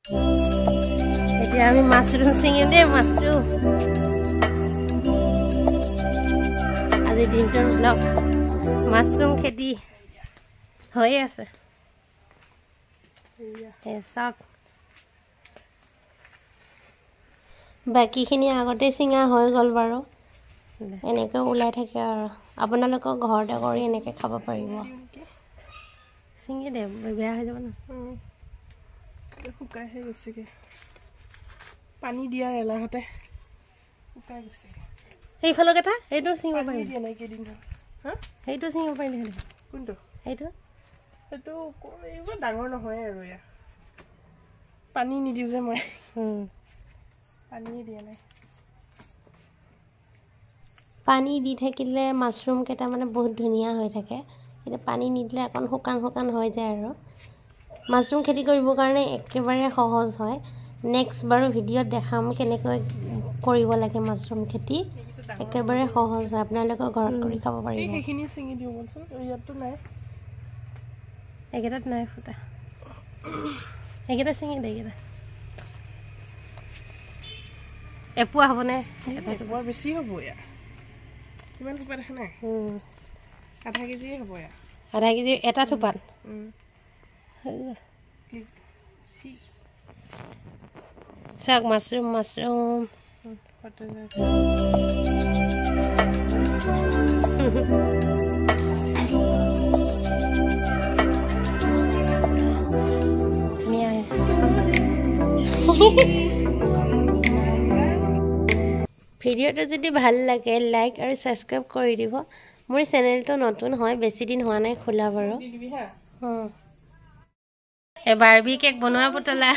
এতিয়া আমি মাছৰুম চিঙিম দেই মাছৰুম আজি দিনটোৰ ব্লগ মাছৰুম খেতি হৈয়ে আছে চাওক বাকীখিনি আগতে চিঙা হৈ গ'ল বাৰু এনেকৈ ওলাই থাকে আৰু আপোনালোকৰ ঘৰতে কৰি এনেকৈ খাব পাৰিব চিঙি দে বেয়া হৈ যাব ন শুকাইহে গৈছেগে পানী দিয়াৰ এলাহতে শুকাই গৈছে সেইফালৰ কেইটা সেইটো চিঙিব পাৰি দিয়া নাই কেইদিন হা সেইটো চিঙিব পাৰিলে কোনটো সেইটো সেইটো এইবোৰ ডাঙৰ নহয় আৰু এয়া পানী নিদিওঁ যে মই পানী দিয়া নাই পানী দি থাকিলে মাছৰুম কেইটা মানে বহুত ধুনীয়া হৈ থাকে কিন্তু পানী নিদিলে অকণ শুকান শুকান হৈ যায় আৰু মাছৰুম খেতি কৰিবৰ কাৰণে একেবাৰে সহজ হয় নেক্সট বাৰু ভিডিঅ'ত দেখাম কেনেকৈ কৰিব লাগে মাছৰুম খেতি একেবাৰে সহজ হয় আপোনালোকৰ ঘৰত কৰি খাব পাৰিব এইখিনি চিঙি দিওঁ বলচোন ইয়াততো নাই এইকেইটাত নাই ফুটা এইকেইটা চিঙি দে এইকেইটা এপোৱা হ'বনে বৰ বেছি হ'ব ইয়াৰ কিমান থোপা দেখা নাই আধা কেজিয়ে হ'ব ইয়াৰ আধা কেজি এটা থোপাত চাওক মাছৰুম মাছৰুম ভিডিঅ'টো যদি ভাল লাগে লাইক আৰু ছাবস্ক্ৰাইব কৰি দিব মোৰ চেনেলটো নতুন হয় বেছি দিন হোৱা নাই খোলা বাৰু বাৰ্বি কেক বনোৱা পুতলা